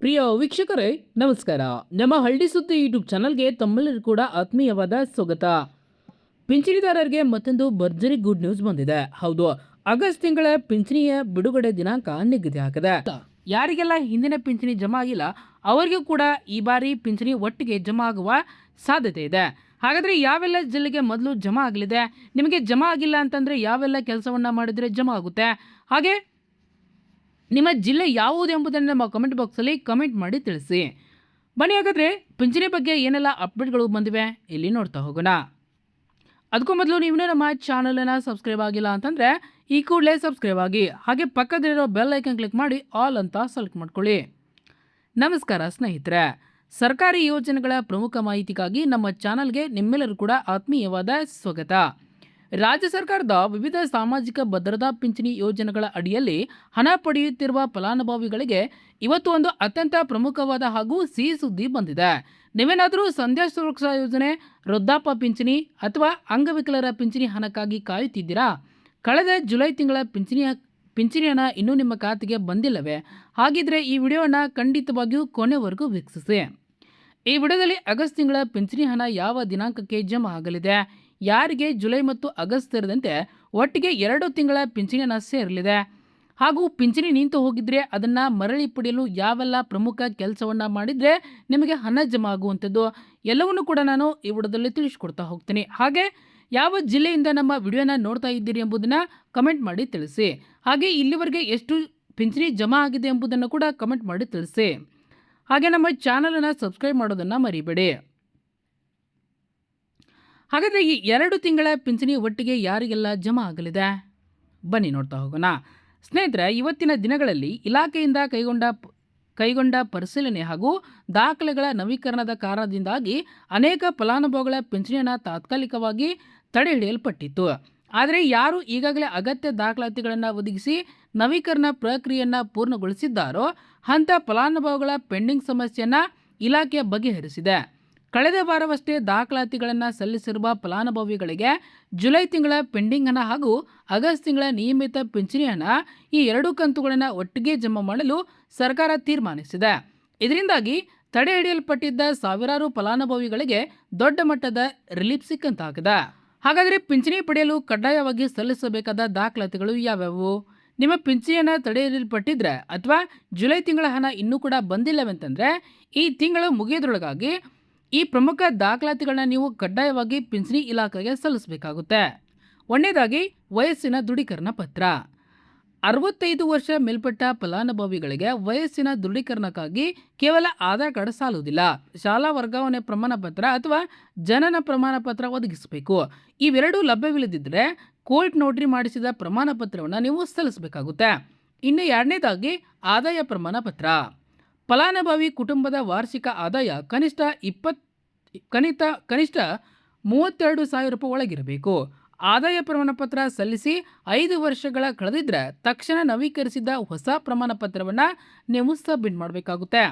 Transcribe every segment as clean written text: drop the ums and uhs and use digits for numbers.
ಪ್ರಿಯ ವೀಕ್ಷಕರೇ ನಮಸ್ಕಾರ. ನಮ್ಮ ಹಳ್ಳಿ ಸುದ್ದಿ ಯೂಟ್ಯೂಬ್ ಚಾನಲ್ಗೆ ತಮ್ಮೆಲ್ಲರೂ ಕೂಡ ಆತ್ಮೀಯವಾದ ಸ್ವಾಗತ. ಪಿಂಚಣಿದಾರರಿಗೆ ಮತ್ತೊಂದು ಭರ್ಜರಿ ಗುಡ್ ನ್ಯೂಸ್ ಬಂದಿದೆ. ಹೌದು, ಆಗಸ್ಟ್ ತಿಂಗಳ ಪಿಂಚಣಿಯ ಬಿಡುಗಡೆ ದಿನಾಂಕ ನಿಗದಿ ಆಗಿದೆ. ಯಾರಿಗೆಲ್ಲ ಹಿಂದಿನ ಪಿಂಚಣಿ ಜಮಾ ಆಗಿಲ್ಲ ಅವರಿಗೂ ಕೂಡ ಈ ಬಾರಿ ಪಿಂಚಣಿ ಒಟ್ಟಿಗೆ ಜಮಾ ಆಗುವ ಸಾಧ್ಯತೆ ಇದೆ. ಹಾಗಾದರೆ ಯಾವೆಲ್ಲ ಜಿಲ್ಲೆಗೆ ಮೊದಲು ಜಮಾ ಆಗಲಿದೆ, ನಿಮಗೆ ಜಮಾ ಆಗಿಲ್ಲ ಅಂತಂದರೆ ಯಾವೆಲ್ಲ ಕೆಲಸವನ್ನು ಮಾಡಿದರೆ ಜಮಾ ಆಗುತ್ತೆ, ಹಾಗೆ ನಿಮ್ಮ ಜಿಲ್ಲೆ ಯಾವುದು ಎಂಬುದನ್ನು ನಮ್ಮ ಕಮೆಂಟ್ ಬಾಕ್ಸಲ್ಲಿ ಕಮೆಂಟ್ ಮಾಡಿ ತಿಳಿಸಿ. ಬನ್ನಿ ಹಾಗಾದರೆ ಪಿಂಚಣಿ ಬಗ್ಗೆ ಏನೆಲ್ಲ ಅಪ್ಡೇಟ್ಗಳು ಬಂದಿವೆ ಇಲ್ಲಿ ನೋಡ್ತಾ ಹೋಗೋಣ. ಅದಕ್ಕೂ ಮೊದಲು ನೀವು ನಮ್ಮ ಚಾನಲನ್ನು ಸಬ್ಸ್ಕ್ರೈಬ್ ಆಗಿಲ್ಲ ಅಂತಂದರೆ ಈ ಕೂಡಲೇ ಸಬ್ಸ್ಕ್ರೈಬ್ ಆಗಿ, ಹಾಗೆ ಪಕ್ಕದಲ್ಲಿರೋ ಬೆಲ್ ಐಕನ್ ಕ್ಲಿಕ್ ಮಾಡಿ ಆಲ್ ಅಂತ ಸೆಲೆಕ್ಟ್ ಮಾಡ್ಕೊಳ್ಳಿ. ನಮಸ್ಕಾರ ಸ್ನೇಹಿತರೆ, ಸರ್ಕಾರಿ ಯೋಜನೆಗಳ ಪ್ರಮುಖ ಮಾಹಿತಿಗಾಗಿ ನಮ್ಮ ಚಾನಲ್ಗೆ ನಿಮ್ಮೆಲ್ಲರೂ ಕೂಡ ಆತ್ಮೀಯವಾದ ಸ್ವಾಗತ. ರಾಜ್ಯ ಸರ್ಕಾರದ ವಿವಿಧ ಸಾಮಾಜಿಕ ಭದ್ರತಾ ಪಿಂಚಣಿ ಯೋಜನೆಗಳ ಅಡಿಯಲ್ಲಿ ಹಣ ಪಡೆಯುತ್ತಿರುವ ಫಲಾನುಭವಿಗಳಿಗೆ ಇವತ್ತು ಒಂದು ಅತ್ಯಂತ ಪ್ರಮುಖವಾದ ಹಾಗೂ ಸಿಹಿ ಸುದ್ದಿ ಬಂದಿದೆ. ನೀವೇನಾದರೂ ಸಂಧ್ಯಾ ಸುರಕ್ಷಾ ಯೋಜನೆ, ವೃದ್ಧಾಪ್ಯ ಪಿಂಚಣಿ ಅಥವಾ ಅಂಗವಿಕಲರ ಪಿಂಚಣಿ ಹಣಕ್ಕಾಗಿ ಕಾಯುತ್ತಿದ್ದೀರಾ? ಕಳೆದ ಜುಲೈ ತಿಂಗಳ ಪಿಂಚಣಿ ಹಣ ಇನ್ನೂ ನಿಮ್ಮ ಖಾತೆಗೆ ಬಂದಿಲ್ಲವೇ? ಹಾಗಿದ್ರೆ ಈ ವಿಡಿಯೋನ ಖಂಡಿತವಾಗಿಯೂ ಕೊನೆವರೆಗೂ ವೀಕ್ಷಿಸಿ. ಈ ವಿಡಿಯೋದಲ್ಲಿ ಆಗಸ್ಟ್ ತಿಂಗಳ ಪಿಂಚಣಿ ಹಣ ಯಾವ ದಿನಾಂಕಕ್ಕೆ ಜಮಾ ಆಗಲಿದೆ, ಯಾರಿಗೆ ಜುಲೈ ಮತ್ತು ಆಗಸ್ಟ್ ಸೇರಿದಂತೆ ಒಟ್ಟಿಗೆ 2 ತಿಂಗಳ ಪಿಂಚಣಿ ಹಣ ಸೇರಲಿದೆ, ಹಾಗೂ ಪಿಂಚಣಿ ನಿಂತು ಹೋಗಿದ್ರೆ ಅದನ್ನು ಮರಳಿ ಪಡೆಯಲು ಯಾವೆಲ್ಲ ಪ್ರಮುಖ ಕೆಲಸವನ್ನು ಮಾಡಿದರೆ ನಿಮಗೆ ಹಣ ಜಮಾ ಆಗುವಂಥದ್ದು ಎಲ್ಲವನ್ನೂ ಕೂಡ ನಾನು ಈ ವಿಡಿಯೋದಲ್ಲಿ ತಿಳಿಸ್ಕೊಡ್ತಾ ಹೋಗ್ತೀನಿ. ಹಾಗೆ ಯಾವ ಜಿಲ್ಲೆಯಿಂದ ನಮ್ಮ ವಿಡಿಯೋನ ನೋಡ್ತಾ ಇದ್ದೀರಿ ಎಂಬುದನ್ನು ಕಮೆಂಟ್ ಮಾಡಿ ತಿಳಿಸಿ. ಹಾಗೆ ಇಲ್ಲಿವರೆಗೆ ಎಷ್ಟು ಪಿಂಚಣಿ ಜಮಾ ಆಗಿದೆ ಎಂಬುದನ್ನು ಕೂಡ ಕಮೆಂಟ್ ಮಾಡಿ ತಿಳಿಸಿ. ಹಾಗೆ ನಮ್ಮ ಚಾನಲನ್ನು ಸಬ್ಸ್ಕ್ರೈಬ್ ಮಾಡೋದನ್ನು ಮರಿಬೇಡಿ. ಹಾಗಾದರೆ ಈ 2 ತಿಂಗಳ ಪಿಂಚಣಿ ಒಟ್ಟಿಗೆ ಯಾರಿಗೆಲ್ಲ ಜಮಾ ಆಗಲಿದೆ ಬನ್ನಿ ನೋಡ್ತಾ ಹೋಗೋಣ. ಸ್ನೇಹಿತರೆ, ಇವತ್ತಿನ ದಿನಗಳಲ್ಲಿ ಇಲಾಖೆಯಿಂದ ಕೈಗೊಂಡ ಪರಿಶೀಲನೆ ಹಾಗೂ ದಾಖಲೆಗಳ ನವೀಕರಣದ ಕಾರಣದಿಂದಾಗಿ ಅನೇಕ ಫಲಾನುಭವಿಗಳ ಪಿಂಚಣಿ ಹಣ ತಾತ್ಕಾಲಿಕವಾಗಿ ತಡೆ ಹಿಡಿಯಲ್ಪಟ್ಟಿತ್ತು. ಆದರೆ ಯಾರು ಈಗಾಗಲೇ ಅಗತ್ಯ ದಾಖಲಾತಿಗಳನ್ನು ಒದಗಿಸಿ ನವೀಕರಣ ಪ್ರಕ್ರಿಯೆಯನ್ನು ಪೂರ್ಣಗೊಳಿಸಿದ್ದಾರೋ ಅಂಥ ಫಲಾನುಭವಿಗಳ ಪೆಂಡಿಂಗ್ ಸಮಸ್ಯೆಯನ್ನು ಇಲಾಖೆ ಬಗೆಹರಿಸಿದೆ. ಕಳೆದ ವಾರವಷ್ಟೇ ದಾಖಲಾತಿಗಳನ್ನು ಸಲ್ಲಿಸಿರುವ ಫಲಾನುಭವಿಗಳಿಗೆ ಜುಲೈ ತಿಂಗಳ ಪೆಂಡಿಂಗ್ ಹಣ ಹಾಗೂ ಆಗಸ್ಟ್ ತಿಂಗಳ ನಿಯಮಿತ ಪಿಂಚಣಿ ಹಣ ಈ 2 ಕಂತುಗಳನ್ನು ಒಟ್ಟಿಗೆ ಜಮಾ ಮಾಡಲು ಸರ್ಕಾರ ತೀರ್ಮಾನಿಸಿದೆ. ಇದರಿಂದಾಗಿ ತಡೆ ಹಿಡಿಯಲ್ಪಟ್ಟಿದ್ದ ಸಾವಿರಾರು ಫಲಾನುಭವಿಗಳಿಗೆ ದೊಡ್ಡ ಮಟ್ಟದ ರಿಲೀಫ್ ಸಿಕ್ಕಂತಾಗಿದೆ. ಹಾಗಾದರೆ ಪಿಂಚಣಿ ಪಡೆಯಲು ಕಡ್ಡಾಯವಾಗಿ ಸಲ್ಲಿಸಬೇಕಾದ ದಾಖಲಾತಿಗಳು ಯಾವ್ಯಾವು? ನಿಮ್ಮ ಪಿಂಚಣಿಯನ್ನು ತಡೆ ಹಿಡಿಯಲ್ಪಟ್ಟಿದ್ರೆ ಅಥವಾ ಜುಲೈ ತಿಂಗಳ ಹಣ ಇನ್ನೂ ಕೂಡ ಬಂದಿಲ್ಲವೆಂತಂದರೆ ಈ ತಿಂಗಳು ಮುಗಿಯೋದ್ರೊಳಗಾಗಿ ಈ ಪ್ರಮುಖ ದಾಖಲಾತಿಗಳನ್ನ ನೀವು ಕಡ್ಡಾಯವಾಗಿ ಪಿಂಚಣಿ ಇಲಾಖೆಗೆ ಸಲ್ಲಿಸಬೇಕಾಗುತ್ತೆ. ಒಂದನೇದಾಗಿ ವಯಸ್ಸಿನ ದೃಢೀಕರಣ ಪತ್ರ. 65 ವರ್ಷ ಮೇಲ್ಪಟ್ಟ ಫಲಾನುಭವಿಗಳಿಗೆ ವಯಸ್ಸಿನ ದೃಢೀಕರಣಕ್ಕಾಗಿ ಕೇವಲ ಆಧಾರ್ ಕಾರ್ಡ್ ಸಾಲುವುದಿಲ್ಲ, ಶಾಲಾ ವರ್ಗಾವಣೆ ಪ್ರಮಾಣ ಪತ್ರ ಅಥವಾ ಜನನ ಪ್ರಮಾಣ ಪತ್ರ ಒದಗಿಸಬೇಕು. ಇವೆರಡೂ ಲಭ್ಯವಿಲ್ಲದಿದ್ದರೆ ಕೋರ್ಟ್ ನೋಟರಿ ಮಾಡಿಸಿದ ಪ್ರಮಾಣ ಪತ್ರವನ್ನು ನೀವು ಸಲ್ಲಿಸಬೇಕಾಗುತ್ತೆ. ಇನ್ನು 2ನೇದಾಗಿ ಆದಾಯ ಪ್ರಮಾಣ ಪತ್ರ. ಫಲಾನುಭವಿ ಕುಟುಂಬದ ವಾರ್ಷಿಕ ಆದಾಯ ಕನಿಷ್ಠ 32,000 ರೂಪಾಯಿ ಒಳಗಿರಬೇಕು. ಆದಾಯ ಪ್ರಮಾಣ ಪತ್ರ ಸಲ್ಲಿಸಿ 5 ವರ್ಷಗಳ ಕಳೆದಿದ್ದರೆ ತಕ್ಷಣ ನವೀಕರಿಸಿದ ಹೊಸ ಪ್ರಮಾಣ ಪತ್ರವನ್ನು ನೀವು ಸಬ್ಮಿಟ್ ಮಾಡಬೇಕಾಗುತ್ತೆ.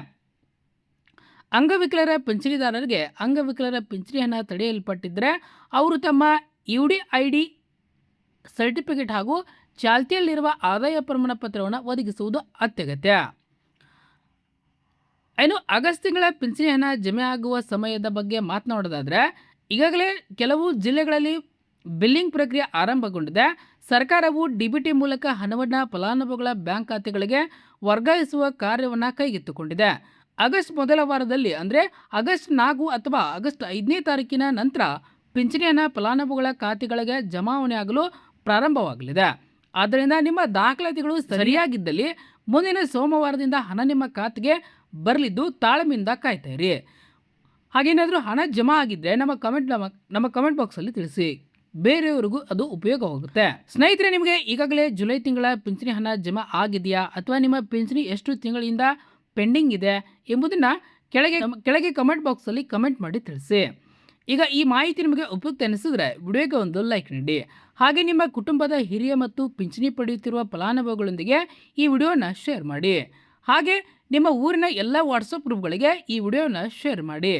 ಅಂಗವಿಕಲರ ಪಿಂಚಣಿದಾರರಿಗೆ ಅಂಗವಿಕಲರ ಪಿಂಚಣಿ ಹಣ ತಡೆಯಲ್ಪಟ್ಟಿದ್ದರೆ ಅವರು ತಮ್ಮ UDID ಸರ್ಟಿಫಿಕೇಟ್ ಹಾಗೂ ಚಾಲ್ತಿಯಲ್ಲಿರುವ ಆದಾಯ ಪ್ರಮಾಣ ಪತ್ರವನ್ನು ಒದಗಿಸುವುದು ಅತ್ಯಗತ್ಯ. ಇನ್ನು ಆಗಸ್ಟ್ ತಿಂಗಳ ಪಿಂಚಣಿ ಹಣ ಜಮೆ ಆಗುವ ಸಮಯದ ಬಗ್ಗೆ ಮಾತನಾಡೋದಾದರೆ ಈಗಾಗಲೇ ಕೆಲವು ಜಿಲ್ಲೆಗಳಲ್ಲಿ ಬಿಲ್ಲಿಂಗ್ ಪ್ರಕ್ರಿಯೆ ಆರಂಭಗೊಂಡಿದೆ. ಸರ್ಕಾರವು DBT ಮೂಲಕ ಹಣವನ್ನು ಫಲಾನುಭವಿಗಳ ಬ್ಯಾಂಕ್ ಖಾತೆಗಳಿಗೆ ವರ್ಗಾಯಿಸುವ ಕಾರ್ಯವನ್ನು ಕೈಗೆತ್ತಿಕೊಂಡಿದೆ. ಆಗಸ್ಟ್ ಮೊದಲ ವಾರದಲ್ಲಿ ಅಂದರೆ ಆಗಸ್ಟ್ 4 ಅಥವಾ ಆಗಸ್ಟ್ 5ನೇ ತಾರೀಕಿನ ನಂತರ ಪಿಂಚಣಿ ಹಣ ಫಲಾನುಭವಿಗಳ ಖಾತೆಗಳಿಗೆ ಜಮಾವಣೆ ಆಗಲು ಪ್ರಾರಂಭವಾಗಲಿದೆ. ಆದ್ದರಿಂದ ನಿಮ್ಮ ದಾಖಲಾತಿಗಳು ಸರಿಯಾಗಿದ್ದಲ್ಲಿ ಮುಂದಿನ ಸೋಮವಾರದಿಂದ ಹಣ ನಿಮ್ಮ ಖಾತೆಗೆ ಬರಲಿದ್ದು ತಾಳ್ಮೆಯಿಂದ ಕಾಯ್ತಾ ಇರಿ. ಹಾಗೇನಾದರೂ ಹಣ ಜಮಾ ಆಗಿದ್ದರೆ ನಮ್ಮ ಕಮೆಂಟ್ ಬಾಕ್ಸಲ್ಲಿ ತಿಳಿಸಿ, ಬೇರೆಯವರಿಗೂ ಅದು ಉಪಯೋಗವಾಗುತ್ತೆ. ಸ್ನೇಹಿತರೆ, ನಿಮಗೆ ಈಗಾಗಲೇ ಜುಲೈ ತಿಂಗಳ ಪಿಂಚಣಿ ಹಣ ಜಮಾ ಆಗಿದೆಯಾ ಅಥವಾ ನಿಮ್ಮ ಪಿಂಚಣಿ ಎಷ್ಟು ತಿಂಗಳಿಂದ ಪೆಂಡಿಂಗ್ ಇದೆ ಎಂಬುದನ್ನು ಕೆಳಗೆ ಕಮೆಂಟ್ ಬಾಕ್ಸಲ್ಲಿ ಕಮೆಂಟ್ ಮಾಡಿ ತಿಳಿಸಿ. ಈಗ ಈ ಮಾಹಿತಿ ನಿಮಗೆ ಉಪಯುಕ್ತ ಅನಿಸಿದ್ರೆ ವಿಡಿಯೋಗೆ ಒಂದು ಲೈಕ್ ನೀಡಿ. ಹಾಗೆ ನಿಮ್ಮ ಕುಟುಂಬದ ಹಿರಿಯ ಮತ್ತು ಪಿಂಚಣಿ ಪಡೆಯುತ್ತಿರುವ ಫಲಾನುಭವಿಗಳೊಂದಿಗೆ ಈ ವಿಡಿಯೋನ ಶೇರ್ ಮಾಡಿ. ಹಾಗೆ ನಿಮ್ಮ ಊರಿನ ಎಲ್ಲ ವಾಟ್ಸಪ್ ಗ್ರೂಪ್ಗಳಿಗೆ ಈ ವಿಡಿಯೋನ ಶೇರ್ ಮಾಡಿ.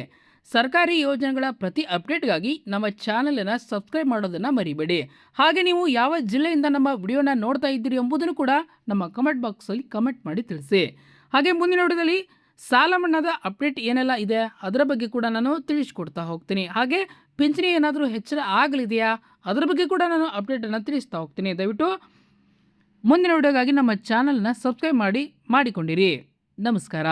ಸರ್ಕಾರಿ ಯೋಜನೆಗಳ ಪ್ರತಿ ಅಪ್ಡೇಟ್ಗಾಗಿ ನಮ್ಮ ಚಾನಲನ್ನು ಸಬ್ಸ್ಕ್ರೈಬ್ ಮಾಡೋದನ್ನು ಮರಿಬೇಡಿ. ಹಾಗೆ ನೀವು ಯಾವ ಜಿಲ್ಲೆಯಿಂದ ನಮ್ಮ ವಿಡಿಯೋನ ನೋಡ್ತಾ ಇದ್ದೀರಿ ಎಂಬುದನ್ನು ಕೂಡ ನಮ್ಮ ಕಮೆಂಟ್ ಬಾಕ್ಸಲ್ಲಿ ಕಮೆಂಟ್ ಮಾಡಿ ತಿಳಿಸಿ. ಹಾಗೆ ಮುಂದಿನ ವಿಡಿಯೋದಲ್ಲಿ ಸಾಲ ಮನ್ನಾದ ಅಪ್ಡೇಟ್ ಏನೆಲ್ಲ ಇದೆ ಅದರ ಬಗ್ಗೆ ಕೂಡ ನಾನು ತಿಳಿಸ್ಕೊಡ್ತಾ ಹೋಗ್ತೀನಿ. ಹಾಗೆ ಪಿಂಚಣಿ ಏನಾದರೂ ಹೆಚ್ಚಳ ಆಗಲಿದೆಯಾ ಅದರ ಬಗ್ಗೆ ಕೂಡ ನಾನು ಅಪ್ಡೇಟನ್ನು ತಿಳಿಸ್ತಾ ಹೋಗ್ತೀನಿ. ದಯವಿಟ್ಟು ಮುಂದಿನ ವಿಡಿಯೋಗಾಗಿ ನಮ್ಮ ಚಾನಲ್ನ ಸಬ್ಸ್ಕ್ರೈಬ್ ಮಾಡಿಕೊಂಡಿರಿ. ನಮಸ್ಕಾರ.